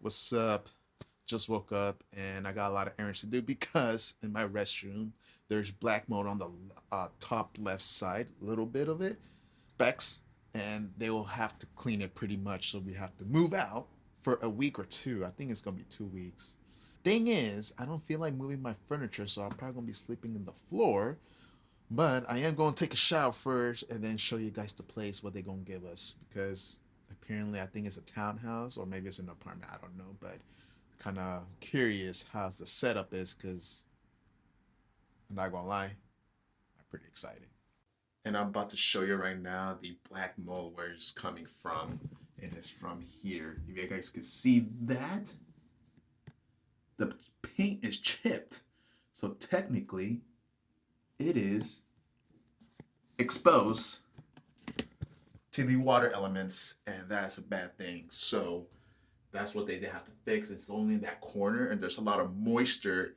What's up? Just woke up and I got a lot of errands to do because in my restroom there's black mold on the top left side, a little bit of it, specs, and they will have to clean it pretty much. So we have to move out for a week or two. I think it's gonna be 2 weeks. Thing is, I don't feel like moving my furniture, so I'm probably gonna be sleeping in the floor. But I am gonna take a shower first and then show you guys the place what they're gonna give us because apparently I think it's a townhouse or maybe it's an apartment. I don't know, but kind of curious how the setup is because I'm not gonna lie, I'm pretty excited. And I'm about to show you right now the black mold where it's coming from, and it's from here. If you guys can see that, the paint is chipped, so technically it is exposed to the water elements, and that's a bad thing. So that's what they have to fix. It's only in that corner, and there's a lot of moisture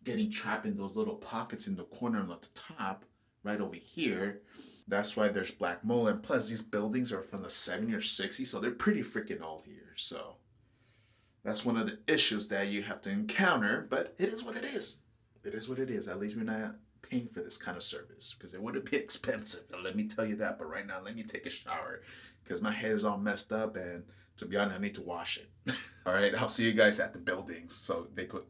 getting trapped in those little pockets in the corner and at the top, right over here. That's why there's black mold. And plus, these buildings are from the 70s or 60s, so they're pretty freaking old here. So that's one of the issues that you have to encounter, but it is what it is. It is what it is. At least we're not paying for this kind of service because it would be expensive. Let me tell you that. But right now, let me take a shower because my hair is all messed up, and to be honest, I need to wash it. All right, I'll see you guys at the buildings so they could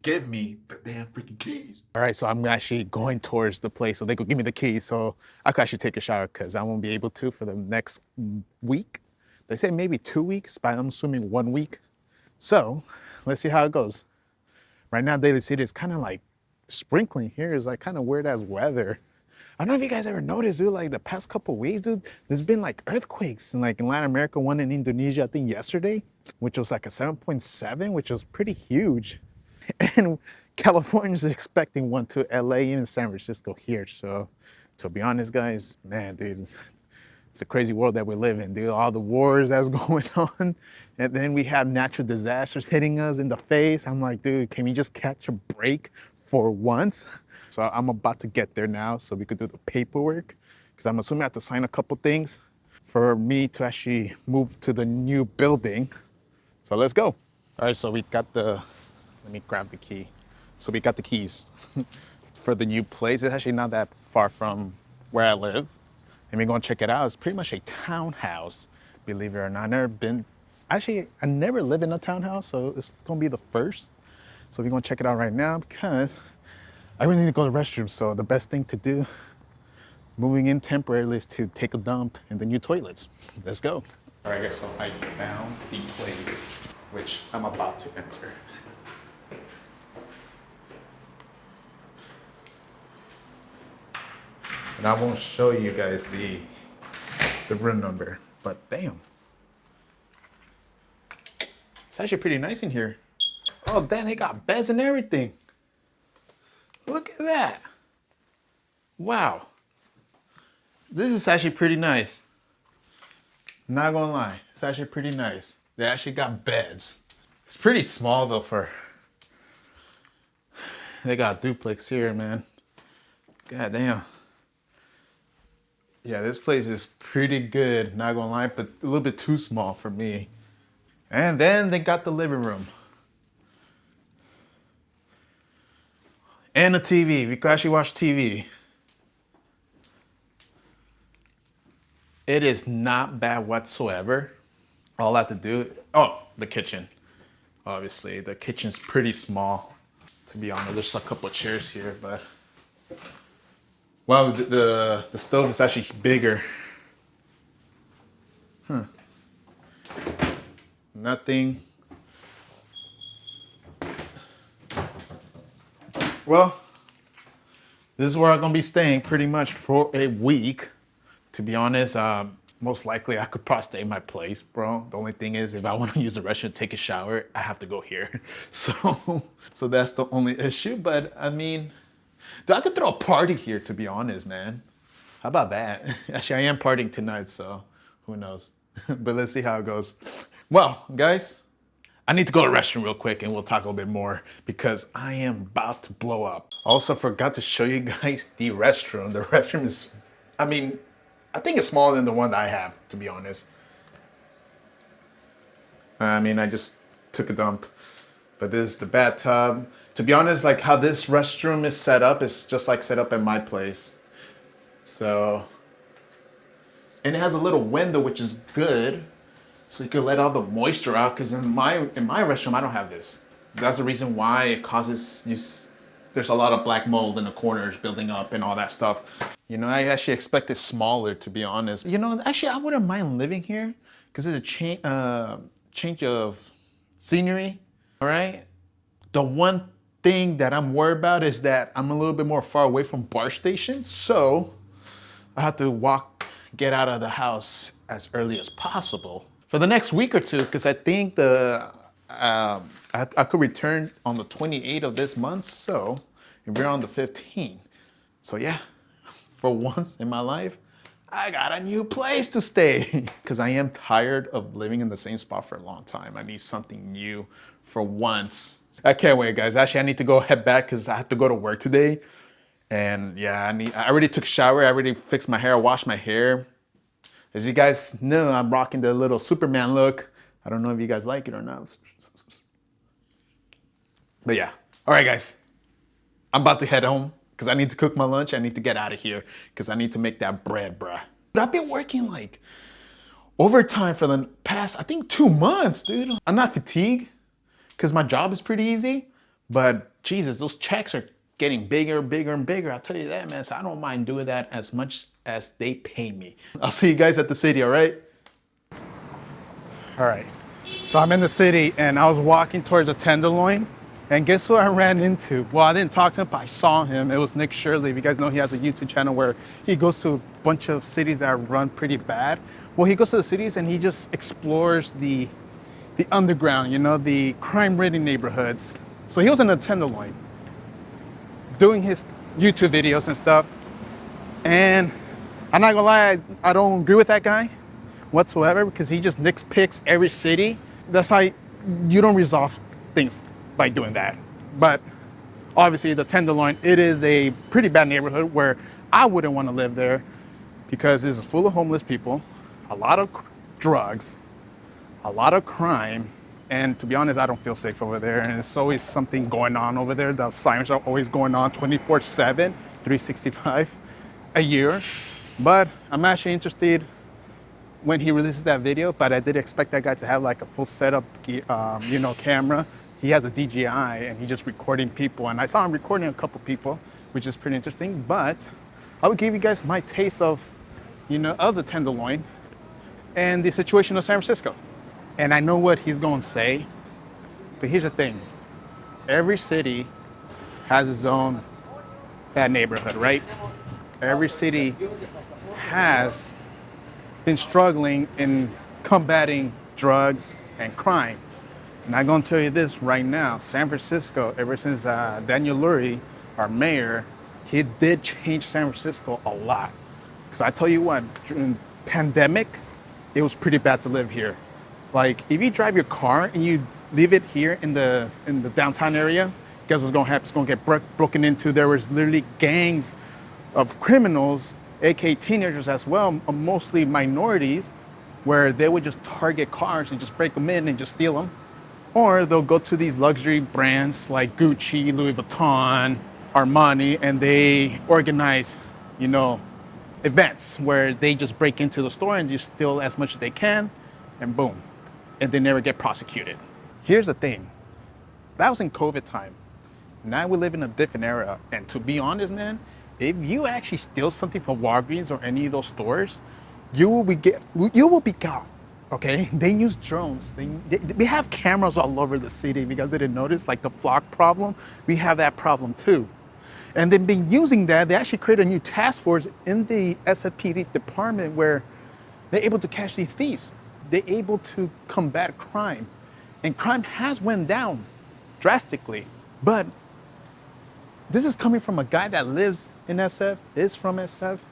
give me the damn freaking keys. All right, so I'm actually going towards the place so they could give me the keys so I could actually take a shower because I won't be able to for the next week. They say maybe 2 weeks, but I'm assuming 1 week. So let's see how it goes. Right now, Daly City is kind of like sprinkling here. Is like kind of weird as weather. I don't know if you guys ever noticed, dude, like the past couple of weeks, dude, there's been like earthquakes in like in Latin America, one in Indonesia, I think yesterday, which was like a 7.7, which was pretty huge. And California's expecting one to LA and San Francisco here. So to be honest, guys, man, dude, it's a crazy world that we live in, dude. All the wars that's going on. And then we have natural disasters hitting us in the face. I'm like, dude, can we just catch a break for once? So I'm about to get there now so we could do the paperwork because I'm assuming I have to sign a couple things for me to actually move to the new building. So let's go. All right, so we got let me grab the key. So we got the keys for the new place. It's actually not that far from where I live. And we're gonna check it out. It's pretty much a townhouse, believe it or not. I never lived in a townhouse, so it's gonna be the first. So we're gonna check it out right now because I really need to go to the restroom. So the best thing to do, moving in temporarily, is to take a dump in the new toilets. Let's go. All right, guys, so I found the place which I'm about to enter. And I won't show you guys the room number, but damn. It's actually pretty nice in here. Oh, damn, they got beds and everything. Look at that. Wow. This is actually pretty nice. Not gonna lie, it's actually pretty nice. They actually got beds. It's pretty small though they got duplex here, man. God damn. Yeah, this place is pretty good, not gonna lie, but a little bit too small for me. And then they got the living room. And a TV. We can actually watch TV. It is not bad whatsoever. All I have to do, the kitchen. Obviously, the kitchen's pretty small. To be honest, there's a couple of chairs here, but well, the stove is actually bigger. Nothing. Well, this is where I'm gonna be staying pretty much for a week. To be honest, most likely I could probably stay in my place, bro. The only thing is, if I want to use the restroom, take a shower, I have to go here. So that's the only issue. But I mean, dude, I could throw a party here, to be honest, man. How about that? Actually, I am partying tonight, so who knows? But let's see how it goes. Well, guys, I need to go to the restroom real quick and we'll talk a little bit more because I am about to blow up. Also forgot to show you guys the restroom. The restroom is, I think it's smaller than the one that I have, to be honest. I mean, I just took a dump. But this is the bathtub. To be honest, like how this restroom is set up is just like set up at my place. So, and it has a little window, which is good. So you can let all the moisture out, because in my restroom, I don't have this. That's the reason why it causes there's a lot of black mold in the corners building up and all that stuff. You know, I actually expected smaller, to be honest. You know, actually, I wouldn't mind living here because it's a change of scenery. All right. The one thing that I'm worried about is that I'm a little bit more far away from BART station, so I have to get out of the house as early as possible for the next week or two, because I think I could return on the 28th of this month, so we're on the 15th. So yeah, for once in my life, I got a new place to stay because I am tired of living in the same spot for a long time. I need something new for once. I can't wait, guys. Actually, I need to head back because I have to go to work today. And yeah, I already took a shower. I already fixed my hair. I washed my hair. As you guys know, I'm rocking the little Superman look. I don't know if you guys like it or not. But yeah. All right, guys. I'm about to head home because I need to cook my lunch. I need to get out of here because I need to make that bread, bruh. But I've been working like overtime for the past, I think, 2 months, dude. I'm not fatigued because my job is pretty easy. But Jesus, those checks are getting bigger, bigger, and bigger. I'll tell you that, man. So I don't mind doing that as much as they pay me. I'll see you guys at the city, all right? All right. So I'm in the city and I was walking towards a Tenderloin. And guess who I ran into? Well, I didn't talk to him, but I saw him. It was Nick Shirley. If you guys know, he has a YouTube channel where he goes to a bunch of cities that run pretty bad. Well, he goes to the cities and he just explores the underground, you know, the crime-ridden neighborhoods. So he was in the Tenderloin doing his YouTube videos and stuff. And I'm not gonna lie, I don't agree with that guy whatsoever because he just nitpicks every city. That's how you don't resolve things by doing that. But obviously the Tenderloin, it is a pretty bad neighborhood where I wouldn't want to live there because it's full of homeless people, a lot of drugs, a lot of crime. And to be honest, I don't feel safe over there. And it's always something going on over there. The sirens are always going on 24/7, 365 a year. But I'm actually interested when he releases that video, but I did expect that guy to have like a full setup, camera. He has a DJI and he's just recording people. And I saw him recording a couple people, which is pretty interesting. But I would give you guys my taste of the Tenderloin and the situation of San Francisco. And I know what he's going to say, but here's the thing. Every city has its own bad neighborhood, right? Every city has been struggling in combating drugs and crime. And I'm going to tell you this right now. San Francisco, ever since Daniel Lurie, our mayor, he did change San Francisco a lot. Because I tell you what, during the pandemic, it was pretty bad to live here. Like, if you drive your car and you leave it here in the downtown area, guess what's going to happen? It's going to get broken into. There was literally gangs of criminals, aka teenagers as well, mostly minorities, where they would just target cars and just break them in and just steal them. Or they'll go to these luxury brands like Gucci, Louis Vuitton, Armani, and they organize, events where they just break into the store and just steal as much as they can, and boom. And they never get prosecuted. Here's the thing. That was in COVID time. Now we live in a different era. And to be honest, man, if you actually steal something from Walgreens or any of those stores, you will be caught. Okay, they use drones. They have cameras all over the city. If you guys didn't notice, like the flock problem, we have that problem too. And they've been using that. They actually created a new task force in the SFPD department where they're able to catch these thieves. They're able to combat crime. And crime has went down drastically. But this is coming from a guy that lives in SF, is from SF,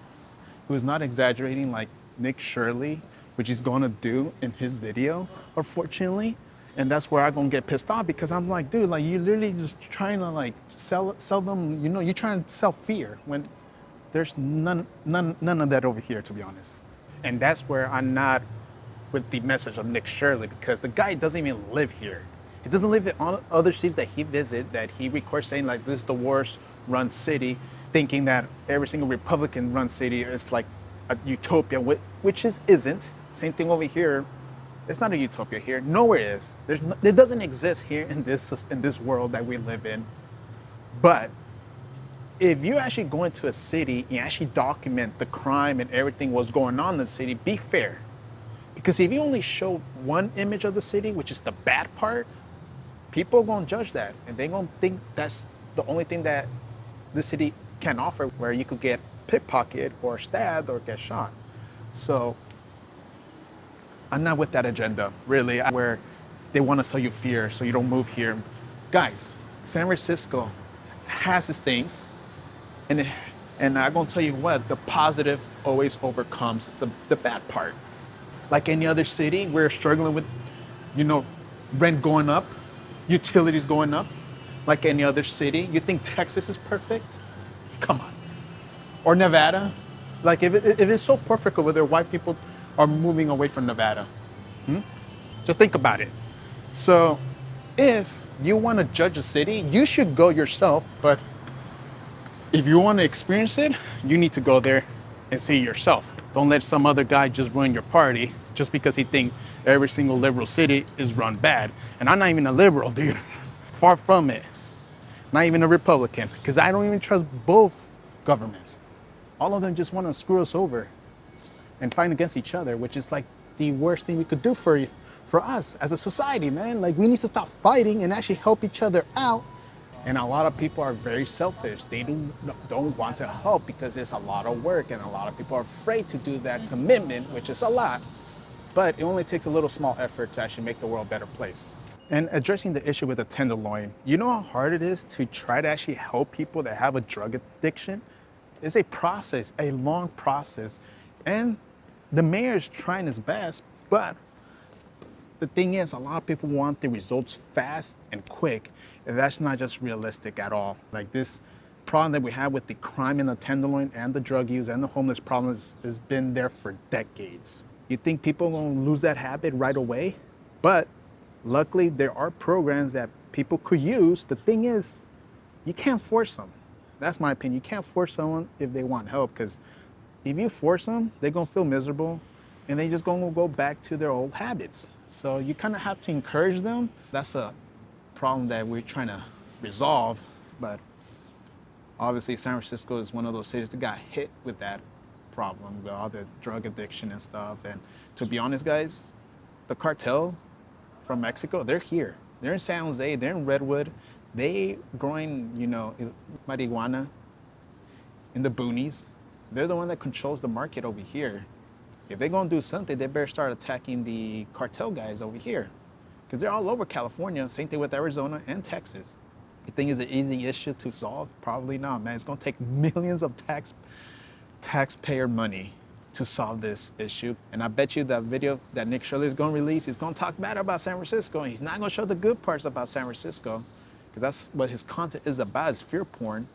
who is not exaggerating like Nick Shirley, which he's going to do in his video, unfortunately. And that's where I'm going to get pissed off because I'm like, dude, like you're literally just trying to like sell them, you're trying to sell fear when there's none of that over here, to be honest. And that's where I'm not with the message of Nick Shirley, because the guy doesn't even live here. He doesn't live in all other cities that he visits, that he records saying like this is the worst run city, thinking that every single Republican run city is like a utopia, which isn't. Same thing over here. It's not a utopia here. Nowhere is. It doesn't exist here in this world that we live in. But if you actually go into a city and actually document the crime and everything what's going on in the city, be fair. Because if you only show one image of the city, which is the bad part, people are going to judge that. And they're going to think that's the only thing that the city can offer, where you could get pickpocketed or stabbed or get shot. So I'm not with that agenda, really, where they want to sell you fear so you don't move here. Guys, San Francisco has its things, and I'm going to tell you what, the positive always overcomes the bad part. Like any other city, we're struggling with, rent going up, utilities going up. Like any other city, you think Texas is perfect? Come on. Or Nevada? Like if it's so perfect over there, why people are moving away from Nevada? Just think about it. So if you want to judge a city, you should go yourself. But if you want to experience it, you need to go there and see yourself. Don't let some other guy just ruin your party just because he thinks every single liberal city is run bad. And I'm not even a liberal, dude. Far from it. Not even a Republican, because I don't even trust both governments. All of them just want to screw us over and fight against each other, which is like the worst thing we could do for us as a society, man. Like, we need to stop fighting and actually help each other out. And a lot of people are very selfish. They don't want to help because it's a lot of work, and a lot of people are afraid to do that commitment, which is a lot. But it only takes a little small effort to actually make the world a better place. And addressing the issue with the Tenderloin, you know how hard it is to try to actually help people that have a drug addiction? It's a process, a long process. And the mayor is trying his best, but the thing is, a lot of people want the results fast and quick, and that's not just realistic at all. Like, this problem that we have with the crime in the Tenderloin and the drug use and the homeless problem has been there for decades. You think people are going to lose that habit right away? But luckily, there are programs that people could use. The thing is, you can't force them. That's my opinion. You can't force someone if they want help, because if you force them, they're going to feel miserable, and they're just going to go back to their old habits. So you kind of have to encourage them. That's a problem that we're trying to resolve, but obviously San Francisco is one of those cities that got hit with that problem, with all the drug addiction and stuff. And to be honest, guys, the cartel from Mexico, they're here. They're in San Jose, they're in Redwood. They growing, marijuana in the boonies. They're the one that controls the market over here. If they're gonna do something, they better start attacking the cartel guys over here, because they're all over California. Same thing with Arizona and Texas. You think it's an easy issue to solve? Probably not, man. It's gonna take millions of taxpayer money to solve this issue. And I bet you that video that Nick Shirley is gonna release is gonna talk bad about San Francisco, and he's not gonna show the good parts about San Francisco, because that's what his content is about, is fear porn.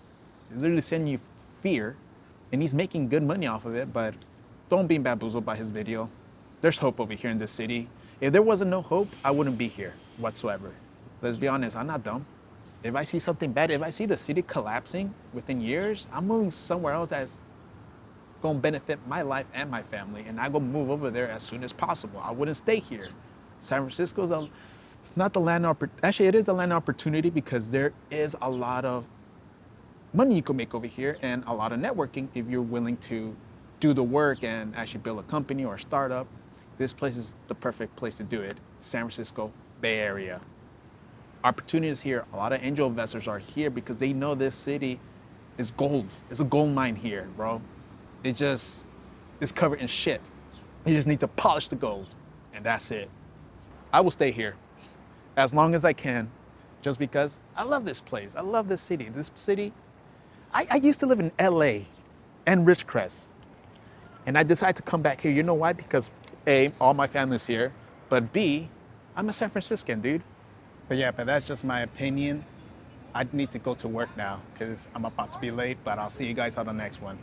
He's literally sending you fear, and he's making good money off of it, but don't be bamboozled by his video. There's hope over here in this city. If there wasn't no hope, I wouldn't be here whatsoever. Let's be honest, I'm not dumb. If I see something bad, if I see the city collapsing within years, I'm moving somewhere else that's gonna benefit my life and my family, and I'm gonna move over there as soon as possible. I wouldn't stay here. San Francisco's it's not the land actually it is a land opportunity, because there is a lot of money you can make over here and a lot of networking if you're willing to do the work and actually build a company or a startup. This place is the perfect place to do it. San Francisco Bay Area. Opportunities here. A lot of angel investors are here because they know this city is gold. It's a gold mine here, bro. It's covered in shit. You just need to polish the gold, and that's it. I will stay here as long as I can, just because I love this place. I love this city. This city, I used to live in LA and Ridgecrest, and I decided to come back here. You know why? Because A, all my family's here, but B, I'm a San Franciscan, dude. But that's just my opinion. I need to go to work now because I'm about to be late, but I'll see you guys on the next one.